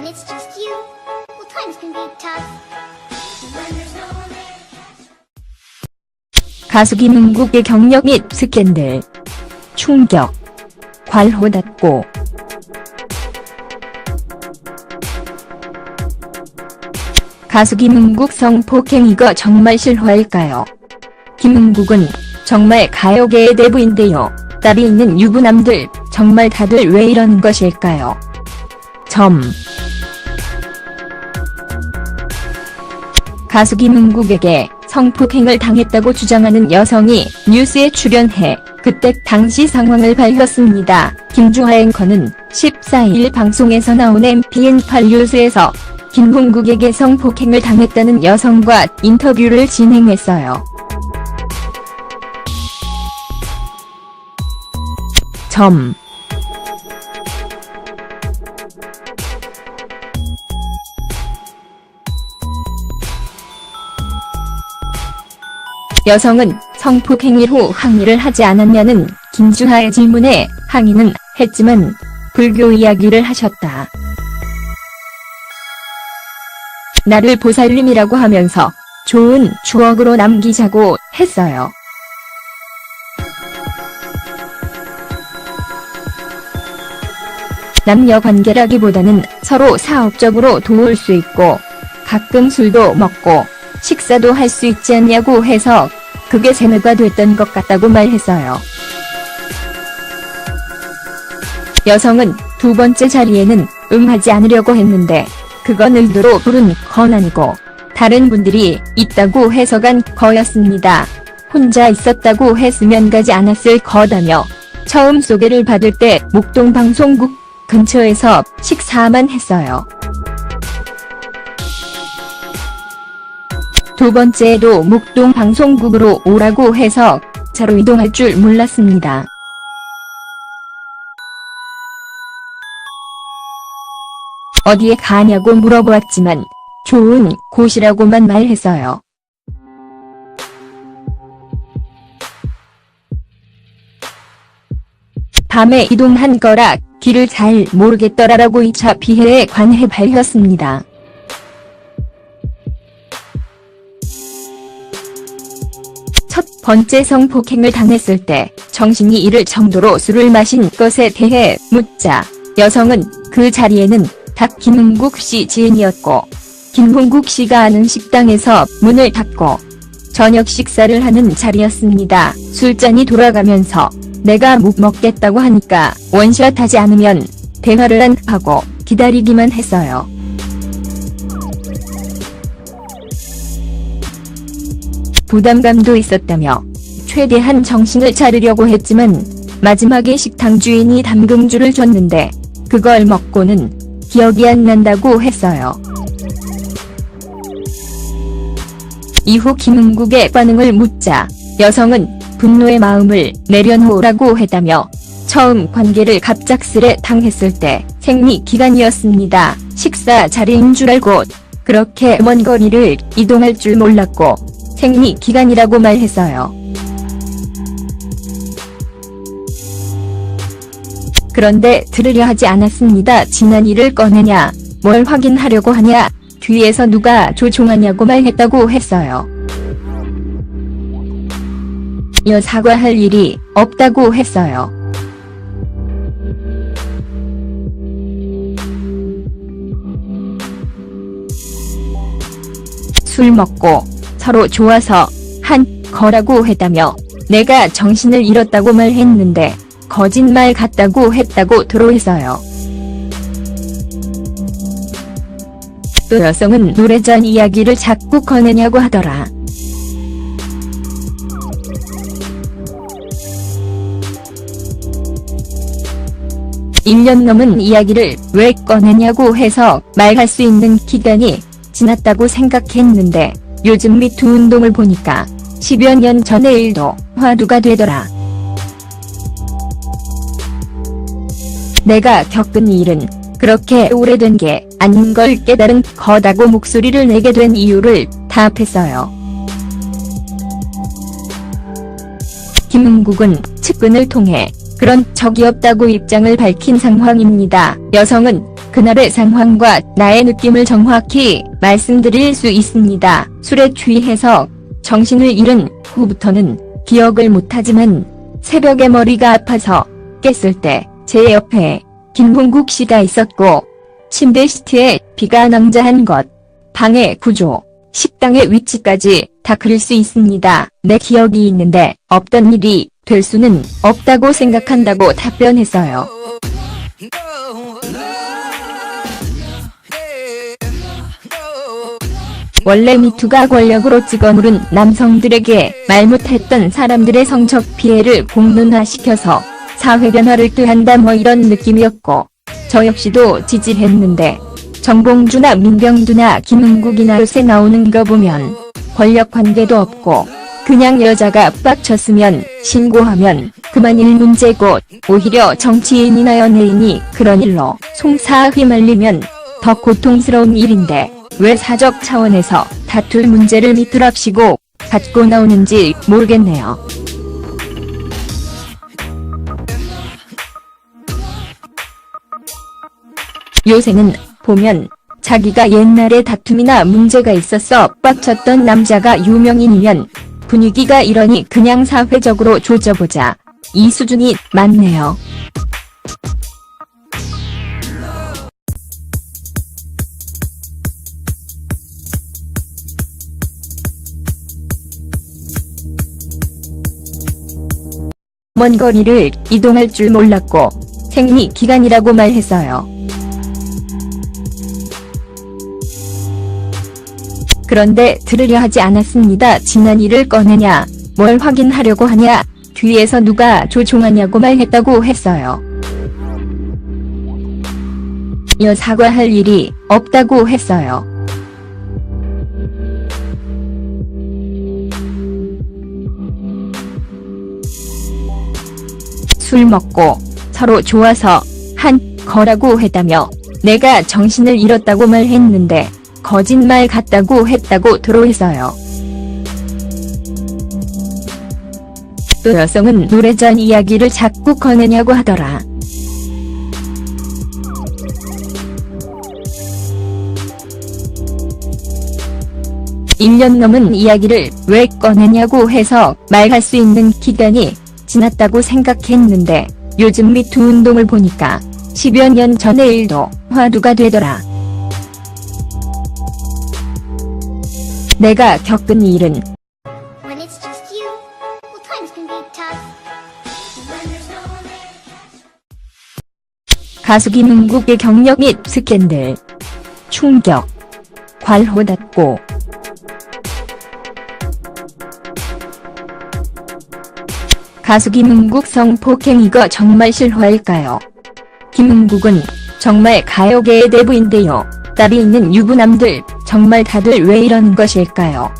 it's just you, well, times can be tough. When there's no one there. 가수 김은국의 경력 및 스캔들. 충격. 괄호 닫고. 가수 김은국 성폭행 이거 정말 실화일까요? 김은국은 정말 가요계의 대부인데요. 딸이 있는 유부남들 정말 다들 왜 이러는 것일까요? 가수 김은국에게 성폭행을 당했다고 주장하는 여성이 뉴스에 출연해 그때 당시 상황을 밝혔습니다. 김주하 앵커는 14일 방송에서 나온 MBN8 뉴스에서 김은국에게 성폭행을 당했다는 여성과 인터뷰를 진행했어요. 여성은 성폭행 이후 항의를 하지 않았냐는 김주하의 질문에 항의는 했지만 불교 이야기를 하셨다. 나를 보살님이라고 하면서 좋은 추억으로 남기자고 했어요. 남녀 관계라기보다는 서로 사업적으로 도울 수 있고 가끔 술도 먹고 식사도 할 수 있지 않냐고 해서 그게 세뇌가 됐던 것 같다고 말했어요. 여성은 두 번째 자리에는 응하지 않으려고 했는데 그건 의도로 부른 건 아니고 다른 분들이 있다고 해서 간 거였습니다. 혼자 있었다고 했으면 가지 않았을 거다며 처음 소개를 받을 때 목동 방송국 근처에서 식사만 했어요. 두 번째에도 목동 방송국으로 오라고 해서 차로 이동할 줄 몰랐습니다. 어디에 가냐고 물어보았지만 좋은 곳이라고만 말했어요. 밤에 이동한 거라 길을 잘 모르겠더라라고 2차 피해에 관해 밝혔습니다. 첫 번째 성폭행을 당했을 때 정신이 잃을 정도로 술을 마신 것에 대해 묻자 여성은 그 자리에는 닭 김은국 씨 지인이었고 김은국 씨가 아는 식당에서 문을 닫고 저녁 식사를 하는 자리였습니다. 술잔이 돌아가면서 내가 못 먹겠다고 하니까 원샷 하지 않으면 대화를 안 하고 기다리기만 했어요. 부담감도 있었다며 최대한 정신을 차리려고 했지만 마지막에 식당 주인이 담금주를 줬는데 그걸 먹고는 기억이 안 난다고 했어요. 이후 김은국의 반응을 묻자 여성은 분노의 마음을 내려놓으라고 했다며 처음 관계를 갑작스레 당했을 때 생리기간이었습니다. 식사 자리인 줄 알고 그렇게 먼 거리를 이동할 줄 몰랐고 생리기간이라고 말했어요. 그런데 들으려 하지 않았습니다. 지난 일을 꺼내냐, 뭘 확인하려고 하냐, 뒤에서 누가 조종하냐고 말했다고 했어요. 이어 사과할 일이 없다고 했어요. 술 먹고 서로 좋아서 한 거라고 했다며 내가 정신을 잃었다고 말했는데 거짓말 같다고 했다고 토로했어요. 또 여성은 노래전 이야기를 자꾸 꺼내냐고 하더라. (1년) 넘은 이야기를 왜 꺼내냐고 해서 말할 수 있는 기간이 지났다고 생각했는데 요즘 미투 운동을 보니까 10여 년 전의 일도 화두가 되더라. 내가 겪은 일은 그렇게 오래된 게 아닌 걸 깨달은 거다고 목소리를 내게 된 이유를 답했어요. 김은국은 측근을 통해 그런 적이 없다고 입장을 밝힌 상황입니다. 여성은 그날의 상황과 나의 느낌을 정확히 말씀드릴 수 있습니다. 술에 취해서 정신을 잃은 후부터는 기억을 못하지만 새벽에 머리가 아파서 깼을 때 제 옆에 김홍국 씨가 있었고 침대 시트에 피가 낭자한 것, 방의 구조, 식당의 위치까지 다 그릴 수 있습니다. 내 기억이 있는데 없던 일이 될 수는 없다고 생각한다고 답변했어요. 원래 미투가 권력으로 찍어물은 남성들에게 말 못했던 사람들의 성적 피해를 공론화시켜서 사회 변화를 꾀한다 뭐 이런 느낌이었고 저 역시도 지지했는데 정봉주나 민병두나 김은국이나 요새 나오는 거 보면 권력 관계도 없고 그냥 여자가 빡쳤으면 신고하면 그만 일 문제고 오히려 정치인이나 연예인이 그런 일로 송사에 휘말리면 더 고통스러운 일인데 왜 사적 차원에서 다툴 문제를 밑으랍시고 갖고 나오는지 모르겠네요. 요새는 보면 자기가 옛날에 다툼이나 문제가 있어서 빡쳤던 남자가 유명인이면 분위기가 이러니 그냥 사회적으로 조져보자. 이 수준이 맞네요. 먼 거리를 이동할 줄 몰랐고 생리 기간이라고 말했어요. 그런데 들으려 하지 않았습니다. 지난 일을 꺼내냐, 뭘 확인하려고 하냐, 뒤에서 누가 조종하냐고 말했다고 했어요. 이어 사과할 일이 없다고 했어요. 술 먹고 서로 좋아서 한 거라고 했다며 내가 정신을 잃었다고 말했는데 거짓말 같다고 했다고 토로했어요. 또 여성은 노래 전 이야기를 자꾸 꺼내냐고 하더라. (1년) 넘은 이야기를 왜 꺼내냐고 해서 말할 수 있는 기간이 지났다고 생각했는데 요즘 미투 운동을 보니까 10여 년 전의 일도 화두가 되더라. 내가 겪은 일은 When it's just you, well, times can be tough. When there's no one there. 가수 김은국의 경력 및 스캔들, 충격, 괄호닫고 가수 김은국 성폭행 이거 정말 실화일까요? 김은국은 정말 가요계의 대부인데요. 딸이 있는 유부남들 정말 다들 왜 이러는 것일까요?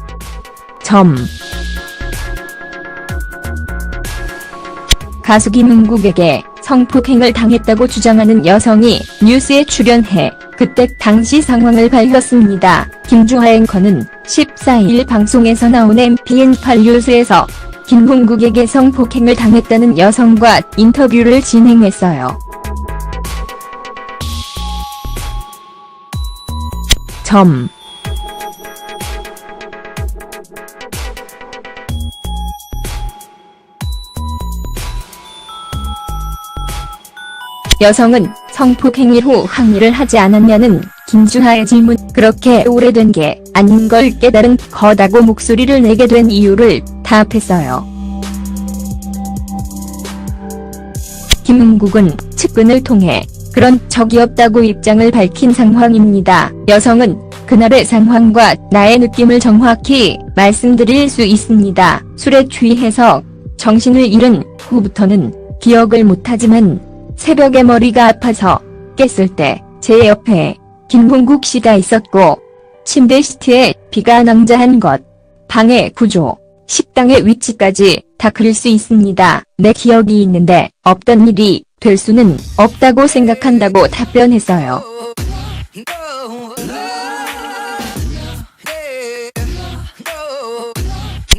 가수 김은국에게 성폭행을 당했다고 주장하는 여성이 뉴스에 출연해 그때 당시 상황을 밝혔습니다. 김주하 앵커는 14일 방송에서 나온 MBN8 뉴스에서 김은국에게 성폭행을 당했다는 여성과 인터뷰를 진행했어요. 여성은 성폭행일 후 항의를 하지 않았냐는 김주하의 질문, 그렇게 오래된 게 아닌 걸 깨달은 거다고 목소리를 내게 된 이유를 답했어요. 김은국은 측근을 통해 그런 적이 없다고 입장을 밝힌 상황입니다. 여성은 그날의 상황과 나의 느낌을 정확히 말씀드릴 수 있습니다. 술에 취해서 정신을 잃은 후부터는 기억을 못하지만 새벽에 머리가 아파서 깼을 때 제 옆에 김홍국 씨가 있었고 침대 시트에 피가 낭자한 것, 방의 구조, 식당의 위치까지 다 그릴 수 있습니다. 내 기억이 있는데 없던 일이 될 수는 없다고 생각한다고 답변했어요.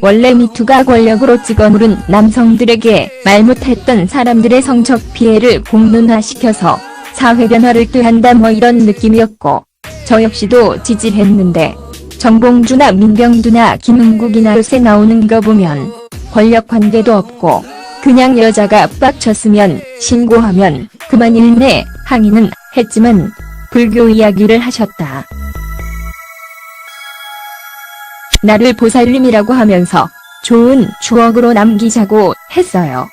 원래 미투가 권력으로 찍어물은 남성들에게 말 못했던 사람들의 성적 피해를 공론화시켜서 사회 변화를 뜻한다 뭐 이런 느낌이었고, 저 역시도 지질했는데 정봉주나 민병두나 김은국이나 요새 나오는 거 보면 권력 관계도 없고 그냥 여자가 빡쳤으면 신고하면 그만 일네 항의는 했지만 불교 이야기를 하셨다. 나를 보살님이라고 하면서 좋은 추억으로 남기자고 했어요.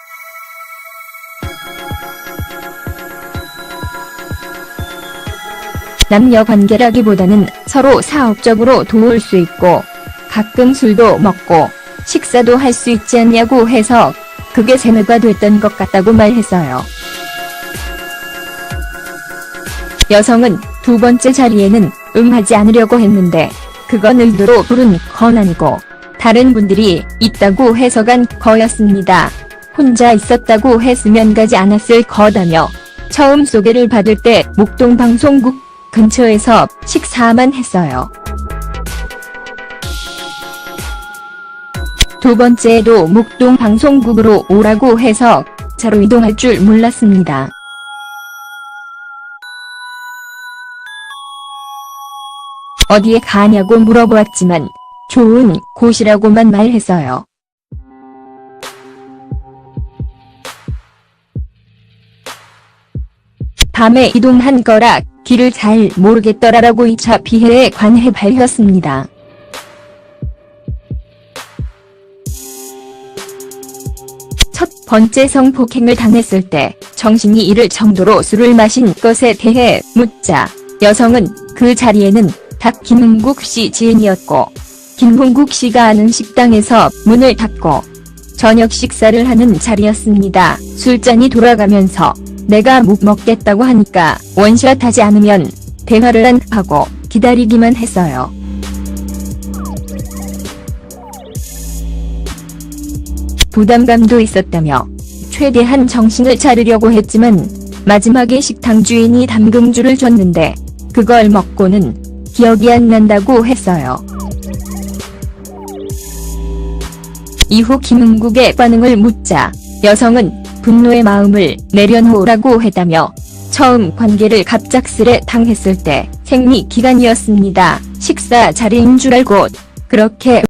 남녀 관계라기보다는 서로 사업적으로 도울 수 있고 가끔 술도 먹고 식사도 할 수 있지 않냐고 해서 그게 세뇌가 됐던 것 같다고 말했어요. 여성은 두 번째 자리에는 응하지 않으려고 했는데 그건 의도로 부른 건 아니고 다른 분들이 있다고 해서 간 거였습니다. 혼자 있었다고 했으면 가지 않았을 거다며 처음 소개를 받을 때 목동 방송국 근처에서 식사만 했어요. 두 번째에도 목동 방송국으로 오라고 해서 차로 이동할 줄 몰랐습니다. 어디에 가냐고 물어보았지만 좋은 곳이라고만 말했어요. 밤에 이동한 거라 길을 잘 모르겠더라라고 2차 피해에 관해 밝혔습니다. 첫 번째 성폭행을 당했을 때 정신이 이를 정도로 술을 마신 것에 대해 묻자 여성은 그 자리에는 닭 김은국 씨 지인이었고 김은국 씨가 아는 식당에서 문을 닫고 저녁 식사를 하는 자리였습니다. 술잔이 돌아가면서 내가 못 먹겠다고 하니까 원샷 하지 않으면 대화를 안 하고 기다리기만 했어요. 부담감도 있었다며 최대한 정신을 차리려고 했지만 마지막에 식당 주인이 담금주를 줬는데 그걸 먹고는 기억이 안 난다고 했어요. 이후 김은국의 반응을 묻자 여성은 분노의 마음을 내려놓으라고 했다며 처음 관계를 갑작스레 당했을 때 생리 기간이었습니다. 식사 자리인 줄 알고 그렇게